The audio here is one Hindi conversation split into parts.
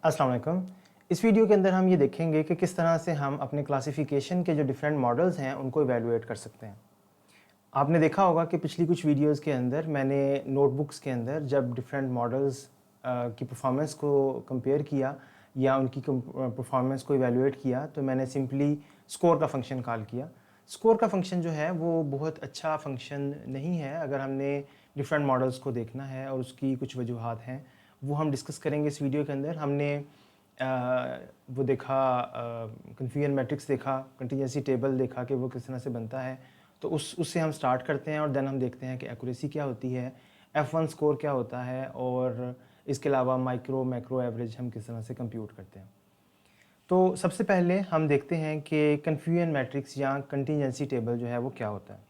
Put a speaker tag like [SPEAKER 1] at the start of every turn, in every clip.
[SPEAKER 1] अस्सलाम वालेकुम। इस वीडियो के अंदर हम ये देखेंगे कि किस तरह से हम अपने क्लासिफिकेशन के जो डिफरेंट मॉडल्स हैं उनको इवैल्यूएट कर सकते हैं। आपने देखा होगा कि पिछली कुछ वीडियोस के अंदर मैंने नोटबुक्स के अंदर जब डिफरेंट मॉडल्स की परफॉर्मेंस को कंपेयर किया या उनकी परफॉर्मेंस को इवैल्यूएट किया तो मैंने सिंपली स्कोर का फंक्शन कॉल किया। स्कोर का फंक्शन जो है वो बहुत अच्छा फंक्शन नहीं है अगर हमने डिफरेंट मॉडल्स को देखना है, और उसकी कुछ वजूहात हैं वो हम डिस्कस करेंगे इस वीडियो के अंदर। हमने वो देखा, कन्फ्यूजन मैट्रिक्स देखा, कंटीजेंसी टेबल देखा कि वो किस तरह से बनता है। तो उससे हम स्टार्ट करते हैं और देन हम देखते हैं कि एक्यूरेसी क्या होती है, F1 स्कोर क्या होता है, और इसके अलावा माइक्रो मैक्रो एवरेज हम किस तरह से कंप्यूट करते हैं। तो सबसे पहले हम देखते हैं कि कन्फ्यूजन मैट्रिक्स या कंटीजेंसी टेबल जो है वो क्या होता है।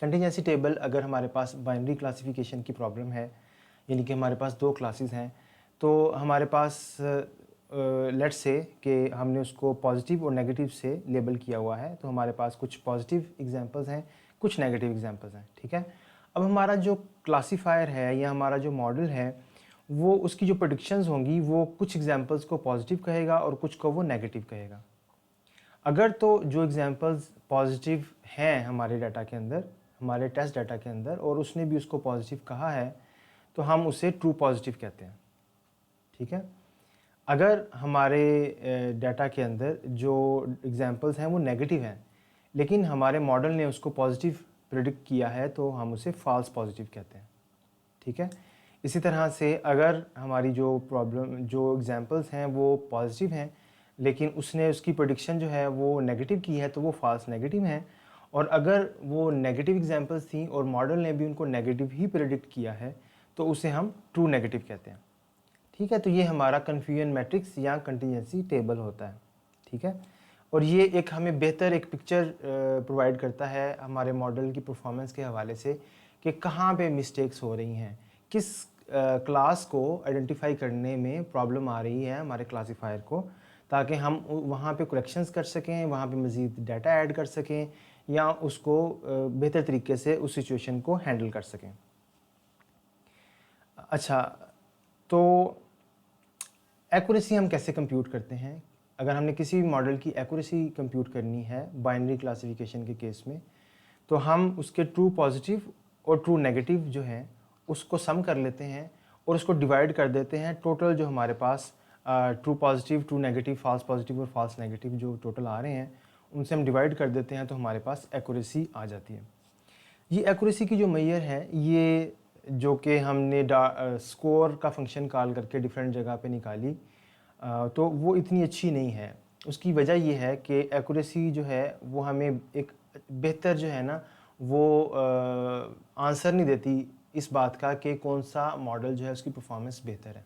[SPEAKER 1] कंटीजेंसी टेबल अगर हमारे पास बाइनरी क्लासिफिकेशन की प्रॉब्लम है, यानी कि हमारे पास दो क्लासेस हैं, तो हमारे पास लेट्स से कि हमने उसको पॉजिटिव और नेगेटिव से लेबल किया हुआ है, तो हमारे पास कुछ पॉजिटिव एग्जांपल्स हैं, कुछ नेगेटिव एग्जांपल्स हैं, ठीक है। अब हमारा जो क्लासीफायर है या हमारा जो मॉडल है वो उसकी जो प्रेडिक्शंस होंगी वो कुछ एग्जांपल्स को पॉजिटिव कहेगा और कुछ को वो नेगेटिव कहेगा। अगर तो जो एग्जांपल्स पॉजिटिव हैं हमारे डाटा के अंदर, हमारे टेस्ट डाटा के अंदर, और उसने भी उसको पॉजिटिव कहा है, तो हम उसे ट्रू पॉजिटिव कहते हैं, ठीक है। अगर हमारे डाटा के अंदर जो एग्जांपल्स हैं वो नेगेटिव हैं लेकिन हमारे मॉडल ने उसको पॉजिटिव प्रिडिक्ट किया है, तो हम उसे फॉल्स पॉजिटिव कहते हैं, ठीक है। इसी तरह से अगर हमारी जो एग्जांपल्स हैं वो पॉजिटिव हैं लेकिन उसने उसकी प्रेडिक्शन जो है वो नेगेटिव की है, तो वो फॉल्स नेगेटिव हैं। और अगर वो नेगेटिव एग्जांपल्स थी और मॉडल ने भी उनको नेगेटिव ही प्रेडिक्ट किया है, तो उसे हम ट्रू नेगेटिव कहते हैं, ठीक है। तो ये हमारा कन्फ्यूजन मैट्रिक्स या कंटीजेंसी टेबल होता है, ठीक है। और ये एक हमें बेहतर एक पिक्चर प्रोवाइड करता है हमारे मॉडल की परफॉर्मेंस के हवाले से कि कहाँ पे मिस्टेक्स हो रही हैं, किस क्लास को आइडेंटिफाई करने में प्रॉब्लम आ रही है हमारे क्लासीफायर को, ताकि हम वहाँ पे करेक्शंस कर सकें, वहाँ पे मज़ीद डाटा ऐड कर सकें या उसको बेहतर तरीके से उस सिचुएशन को हैंडल कर सकें। अच्छा, तो एक्यूरेसी हम कैसे कंप्यूट करते हैं? अगर हमने किसी भी मॉडल की एक्यूरेसी कंप्यूट करनी है बाइनरी क्लासिफिकेशन के केस में, तो हम उसके ट्रू पॉजिटिव और ट्रू नेगेटिव जो हैं उसको सम कर लेते हैं और उसको डिवाइड कर देते हैं। टोटल जो हमारे पास true positive, true negative, false positive और फॉल्स नेगेटिव जो टोटल आ रहे हैं उनसे हम डिवाइड कर देते हैं, तो हमारे पास एक्यूरेसी आ जाती है। ये एक्यूरेसी की जो मेजर है, ये जो कि हमने स्कोर का फंक्शन कॉल करके डिफरेंट जगह पे निकाली, तो वो इतनी अच्छी नहीं है। उसकी वजह ये है कि एक्यूरेसी जो है वो हमें एक बेहतर जो है ना वो आंसर नहीं देती इस बात का कि कौन सा मॉडल जो है उसकी परफॉर्मेंस बेहतर है।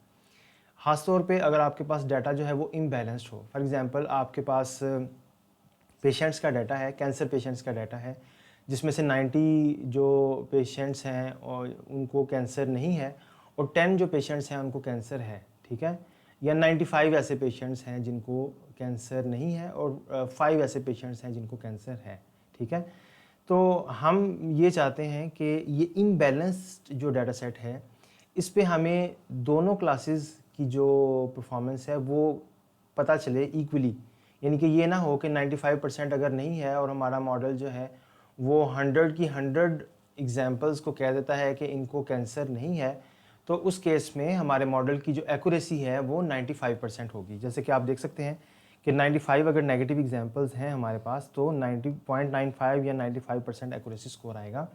[SPEAKER 1] ख़ास तौर पे अगर आपके पास डाटा जो है वो इम्बैलेंस्ड हो। फॉर एग्ज़ाम्पल आपके पास पेशेंट्स का डाटा है, कैंसर पेशेंट्स का डाटा है, जिसमें से 90 जो पेशेंट्स हैं और उनको कैंसर नहीं है और 10 जो पेशेंट्स हैं उनको कैंसर है, ठीक है। या 95 ऐसे पेशेंट्स हैं जिनको कैंसर नहीं है और 5 ऐसे पेशेंट्स हैं जिनको कैंसर है, ठीक है। तो हम ये चाहते हैं कि ये इम्बैलेंस्ड जो डाटा सेट है इस पे हमें दोनों क्लासेस की जो परफॉर्मेंस है वो पता चले इक्वली, यानी कि ये ना हो कि 95% अगर नहीं है और हमारा मॉडल जो है वो 100 की 100 एग्जांपल्स को कह देता है कि इनको कैंसर नहीं है, तो उस केस में हमारे मॉडल की जो एक्यूरेसी है वो 95% होगी। जैसे कि आप देख सकते हैं कि 95 अगर नेगेटिव एग्जांपल्स हैं हमारे पास, तो 90.95 या 95% एक्यूरेसी स्कोर आएगा।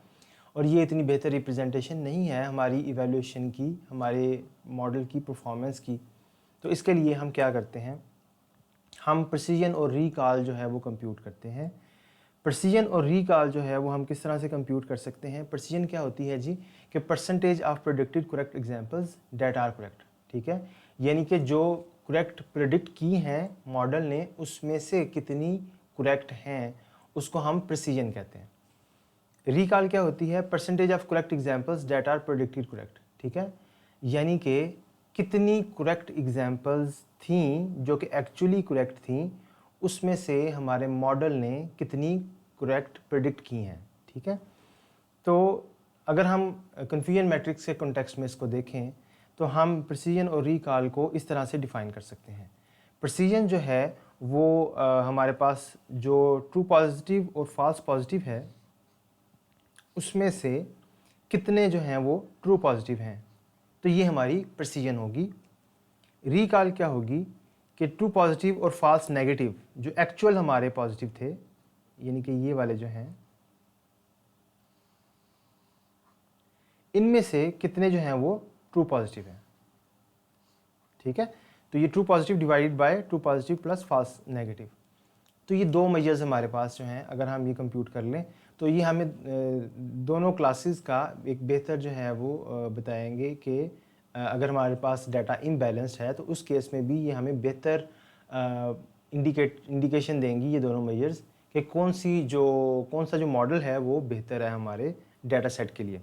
[SPEAKER 1] और ये इतनी बेहतर रिप्रेजेंटेशन नहीं है हमारी इवैल्यूएशन की, हमारे मॉडल की परफॉर्मेंस की। तो इसके लिए हम क्या करते हैं, हम प्रेसिजन और रीकॉल जो है वो कंप्यूट करते हैं। प्रेसिजन और रीकॉल जो है वो हम किस तरह से कंप्यूट कर सकते हैं। प्रेसिजन क्या होती है जी, कि percentage of predicted correct examples that are correct, ठीक है। यानी कि जो करेक्ट प्रेडिक्ट की हैं मॉडल ने उसमें से कितनी करेक्ट हैं उसको हम प्रेसिजन कहते हैं। रिकॉल क्या होती है, percentage of correct examples that are predicted correct, ठीक है। यानी कि कितनी करेक्ट एग्जांपल्स थी जो कि एक्चुअली करेक्ट थी, उसमें से हमारे मॉडल ने कितनी करेक्ट प्रेडिक्ट की हैं, ठीक है। तो अगर हम कन्फ्यूजन मैट्रिक्स के कॉन्टेक्स्ट में इसको देखें तो हम प्रिसीजन और रिकॉल को इस तरह से डिफ़ाइन कर सकते हैं। प्रिसीजन जो है वो हमारे पास जो ट्रू पॉजिटिव और फॉल्स पॉजिटिव है उसमें से कितने जो हैं वो ट्रू पॉजिटिव हैं, तो ये हमारी प्रिसीजन होगी। रिकॉल क्या होगी कि ट्रू पॉजिटिव और फॉल्स नेगेटिव जो एक्चुअल हमारे पॉजिटिव थे, यानी कि ये वाले जो हैं, इनमें से कितने जो हैं वो ट्रू पॉजिटिव हैं। ठीक है, तो ये true positive divided by true positive plus false negative. तो ये दो मेजर्स हमारे पास जो हैं, अगर हम ये कंप्यूट कर लें तो ये हमें दोनों क्लासेस का एक बेहतर जो है वो बताएंगे कि अगर हमारे पास डाटा इम्बैलेंस्ड है तो उस केस में भी ये हमें बेहतर इंडिकेशन देंगी ये दोनों मेजर्स कि कौन सा जो मॉडल है वो बेहतर है हमारे डाटा सेट के लिए।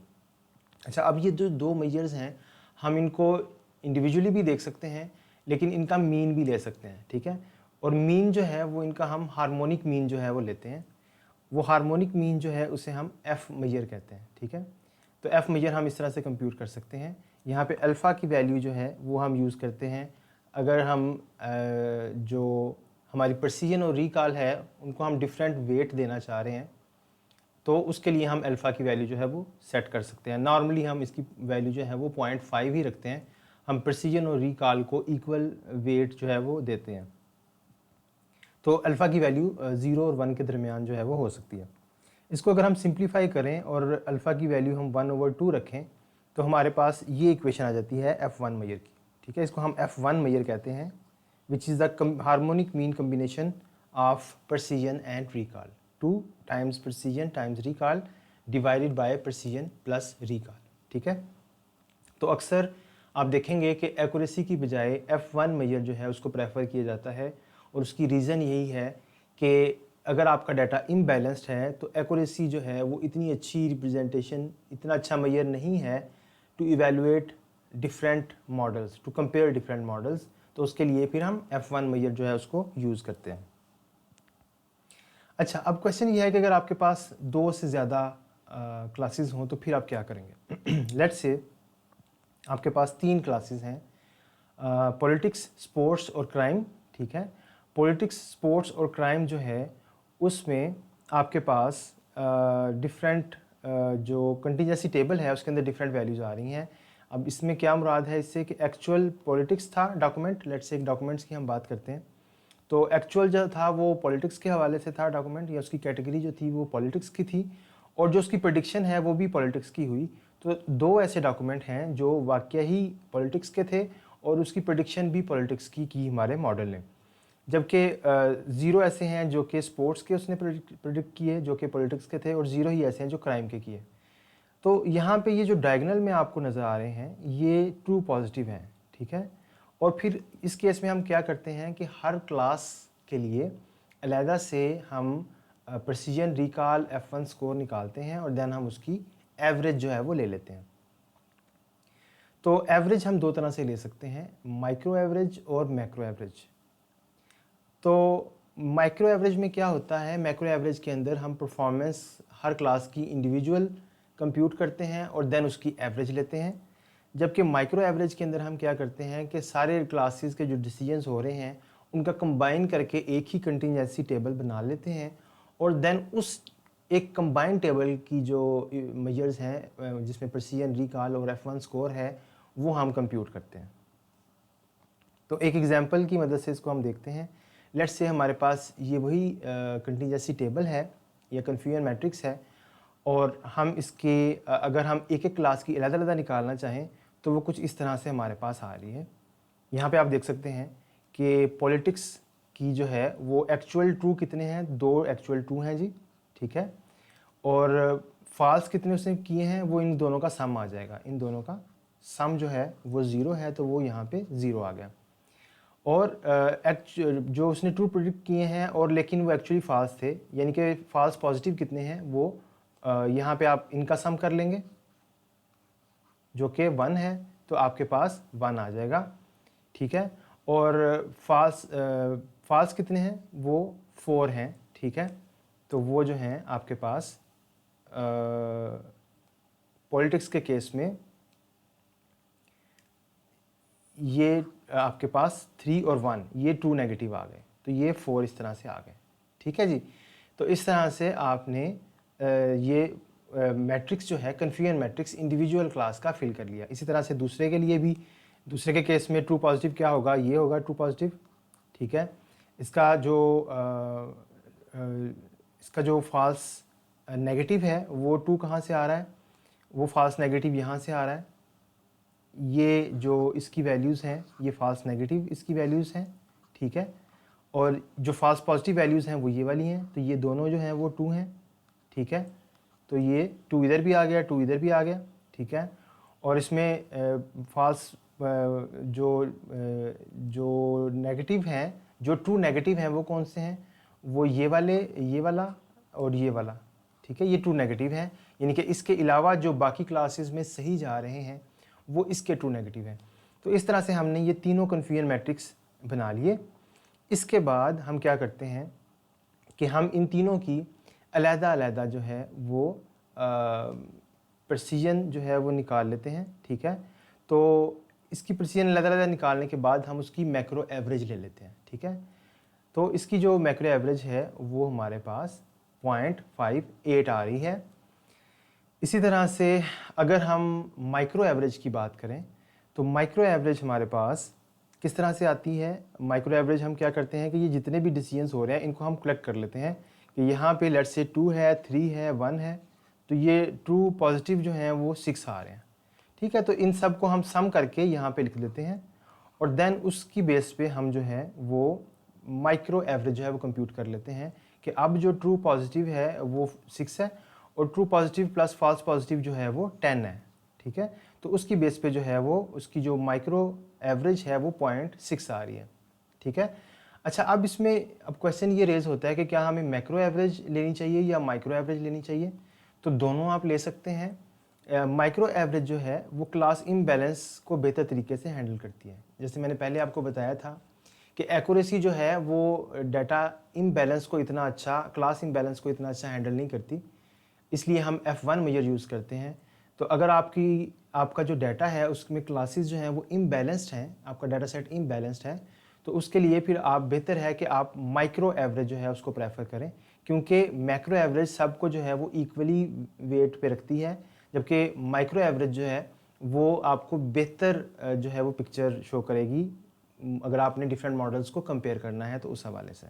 [SPEAKER 1] अच्छा, अब ये जो दो मेजर्स हैं हम इनको इंडिविजुअली भी देख सकते हैं, लेकिन इनका मीन भी ले सकते हैं। ठीक है, और मीन जो है वो इनका हम हार्मोनिक मीन जो है वो लेते हैं। वो हार्मोनिक मीन जो है उसे हम एफ़ मेजर कहते हैं। ठीक है, तो एफ़ मेजर हम इस तरह से कंप्यूट कर सकते हैं। यहाँ पे अल्फ़ा की वैल्यू जो है वो हम यूज़ करते हैं अगर हम जो हमारी प्रिसीजन और रिकॉल है उनको हम डिफरेंट वेट देना चाह रहे हैं, तो उसके लिए हम अल्फ़ा की वैल्यू जो है वो सेट कर सकते हैं। नॉर्मली हम इसकी वैल्यू जो है वो 0.5 ही रखते हैं। हम प्रिसीजन और रिकॉल को इक्वल वेट जो है वो देते हैं, तो अल्फ़ा की वैल्यू 0 और 1 के दरमियान जो है वो हो सकती है। इसको अगर हम सिंप्लीफाई करें और अल्फ़ा की वैल्यू हम 1/2 रखें तो हमारे पास ये इक्वेशन आ जाती है F1 मेजर की। ठीक है, इसको हम F1 मेजर कहते हैं, which is the harmonic mean combination of precision and recall. 2 times precision times recall divided by precision plus recall. ठीक है, तो अक्सर आप देखेंगे कि एक्यूरेसी की बजाय F1 मेजर जो है उसको प्रेफर किया जाता है, और उसकी रीज़न यही है कि अगर आपका डाटा इम्बैलेंस्ड है तो एक्यूरेसी जो है वो इतनी अच्छी रिप्रेजेंटेशन, इतना अच्छा मेजर नहीं है to evaluate different models, to compare different models. तो उसके लिए फिर हम F1 मेजर जो है उसको यूज़ करते हैं। अच्छा, अब क्वेश्चन ये है कि अगर आपके पास 2 से ज़्यादा क्लासेस हों तो फिर आप क्या करेंगे। लेट्स से आपके पास 3 क्लासेस हैं, पॉलिटिक्स, स्पोर्ट्स और क्राइम। ठीक है, पॉलिटिक्स, स्पोर्ट्स और क्राइम जो है उसमें आपके पास डिफरेंट जो कंटीजेंसी टेबल है उसके अंदर डिफरेंट वैल्यूज़ आ रही हैं। अब इसमें क्या मुराद है इससे कि एक्चुअल पॉलिटिक्स था डॉक्यूमेंट, लेट्स से एक डॉक्यूमेंट्स की हम बात करते हैं, तो एक्चुअल जो था वो पॉलिटिक्स के हवाले से था डॉक्यूमेंट, या उसकी कैटेगरी जो थी वो पॉलिटिक्स की थी, और जो उसकी प्रेडिक्शन है वो भी पॉलिटिक्स की हुई। तो 2 ऐसे डॉक्यूमेंट हैं जो वाकई ही पॉलिटिक्स के थे और उसकी प्रेडिक्शन भी पॉलिटिक्स की हमारे मॉडल ने, जबकि 0 ऐसे हैं जो कि स्पोर्ट्स के उसने प्रेडिक्ट किए जो कि पॉलिटिक्स के थे, और 0 ही ऐसे हैं जो क्राइम के किए। तो यहाँ पे ये जो डायगोनल में आपको नज़र आ रहे हैं ये ट्रू पॉजिटिव हैं। ठीक है, और फिर इस केस में हम क्या करते हैं कि हर क्लास के लिए अलहदा से हम प्रिसीजन, रिकॉल, F1 स्कोर निकालते हैं और देन हम उसकी एवरेज जो है वो ले लेते हैं। तो एवरेज हम 2 तरह से ले सकते हैं, माइक्रो एवरेज और मैक्रो एवरेज। तो माइक्रो एवरेज में क्या होता है, मैक्रो एवरेज के अंदर हम परफॉर्मेंस हर क्लास की इंडिविजुअल कंप्यूट करते हैं और देन उसकी एवरेज लेते हैं, जबकि माइक्रो एवरेज के अंदर हम क्या करते हैं कि सारे क्लासेस के जो डिसीजंस हो रहे हैं उनका कंबाइन करके एक ही कंटिजेंसी टेबल बना लेते हैं, और देन उस एक कंबाइंड टेबल की जो मेजर्स हैं जिसमें प्रिसीजन, रिकॉल और F1 स्कोर है वो हम कंप्यूट करते हैं। तो एक एग्जांपल की मदद से इसको हम देखते हैं। लेट्स से हमारे पास ये वही कंटिजेंसी टेबल है या कन्फ्यूजन मैट्रिक्स है, और हम इसके अगर हम एक एक क्लास की अलग-अलग निकालना चाहें तो वो कुछ इस तरह से हमारे पास आ रही है। यहाँ पे आप देख सकते हैं कि पॉलिटिक्स की जो है वो एक्चुअल ट्रू कितने हैं, 2 एक्चुअल ट्रू हैं जी। ठीक है, और फॉल्स कितने उसने किए हैं वो इन दोनों का सम आ जाएगा, इन दोनों का सम जो है वो 0 है तो वो यहाँ पे 0 आ गया। और जो उसने ट्रू प्रेडिक्ट किए हैं और लेकिन वो एक्चुअली फॉल्स थे, यानी कि फॉल्स पॉजिटिव कितने हैं वो यहाँ पे आप इनका सम कर लेंगे जो कि 1 है, तो आपके पास 1 आ जाएगा। ठीक है, और फॉल्स कितने हैं वो 4 हैं। ठीक है, तो वो जो हैं आपके पास पॉलिटिक्स के केस में ये आपके पास 3 और 1 ये 2 नेगेटिव आ गए, तो ये 4 इस तरह से आ गए। ठीक है जी। तो इस तरह से आपने ये मैट्रिक्स जो है कन्फ्यूजन मैट्रिक्स इंडिविजुअल क्लास का फिल कर लिया। इसी तरह से दूसरे के लिए भी, दूसरे के केस में ट्रू पॉजिटिव क्या होगा, ये होगा ट्रू पॉजिटिव। ठीक है। इसका जो फॉल्स नेगेटिव है वो 2 कहाँ से आ रहा है, वो फॉल्स नेगेटिव यहाँ से आ रहा है। ये जो इसकी वैल्यूज़ हैं ये फॉल्स नेगेटिव इसकी वैल्यूज़ हैं। ठीक है। और जो फॉल्स पॉजिटिव वैल्यूज़ हैं वो ये वाली हैं, तो ये दोनों जो हैं वो 2 हैं। ठीक है। तो ये 2 इधर भी आ गया, 2 इधर भी आ गया। ठीक है। और इसमें फॉल्स जो नेगेटिव हैं, जो ट्रू नेगेटिव हैं वो कौन से हैं, वो ये वाले, ये वाला और ये वाला। ठीक है। ये ट्रू नेगेटिव हैं, यानी कि इसके अलावा जो बाकी क्लासेस में सही जा रहे हैं वो इसके ट्रू नेगेटिव हैं। तो इस तरह से हमने ये तीनों कन्फ्यूजन मैट्रिक्स बना लिए। इसके बाद हम क्या करते हैं कि हम इन तीनों की अलहदा जो है वो प्रेसिजन जो है वो निकाल लेते हैं। ठीक है। तो इसकी प्रेसिजन अलहदा निकालने के बाद हम उसकी मैक्रो एवरेज ले लेते हैं। ठीक है। तो इसकी जो मैक्रो एवरेज है वो हमारे पास 0.58 आ रही है। इसी तरह से अगर हम माइक्रो एवरेज की बात करें तो माइक्रो एवरेज हमारे पास किस तरह से आती है। माइक्रो एवरेज हम क्या करते हैं कि ये जितने भी डिसीजंस हो रहे हैं इनको हम कलेक्ट कर लेते हैं कि यहाँ पे लेट्स से 2 है, 3 है, 1 है, तो ये ट्रू पॉजिटिव जो हैं वो 6 आ रहे हैं। ठीक है। तो इन सब को हम सम करके यहाँ पे लिख देते हैं और देन उसकी बेस पे हम जो है वो माइक्रो एवरेज जो है वो कंप्यूट कर लेते हैं कि अब जो ट्रू पॉजिटिव है वो 6 है और true positive plus false positive जो है वो 10 है। ठीक है। तो उसकी बेस पे जो है वो उसकी जो माइक्रो एवरेज है वो 0.6 आ रही है। ठीक है। अच्छा, अब इसमें अब क्वेश्चन ये रेज होता है कि क्या हमें मैक्रो एवरेज लेनी चाहिए या माइक्रो एवरेज लेनी चाहिए। तो दोनों आप ले सकते हैं। माइक्रो एवरेज जो है वो क्लास इम्बैलेंस को बेहतर तरीके से हैंडल करती है। जैसे मैंने पहले आपको बताया था कि एक्यूरेसी जो है वो डाटा इम्बैलेंस को इतना अच्छा, क्लास इम्बैलेंस को इतना अच्छा हैंडल नहीं करती, इसलिए हम F1 मेजर यूज़ करते हैं। तो अगर आपका जो डाटा है उसमें क्लासेस जो हैं वो इम्बैलेंस्ड हैं, आपका डाटा सेट इम्बैलेंस्ड है, तो उसके लिए फिर आप बेहतर है कि आप माइक्रो एवरेज जो है उसको प्रेफर करें, क्योंकि मैक्रो एवरेज सबको जो है वो इक्वली वेट पे रखती है, जबकि माइक्रो एवरेज जो है वो आपको बेहतर जो है वो पिक्चर शो करेगी अगर आपने डिफरेंट मॉडल्स को कंपेयर करना है तो उस हवाले से।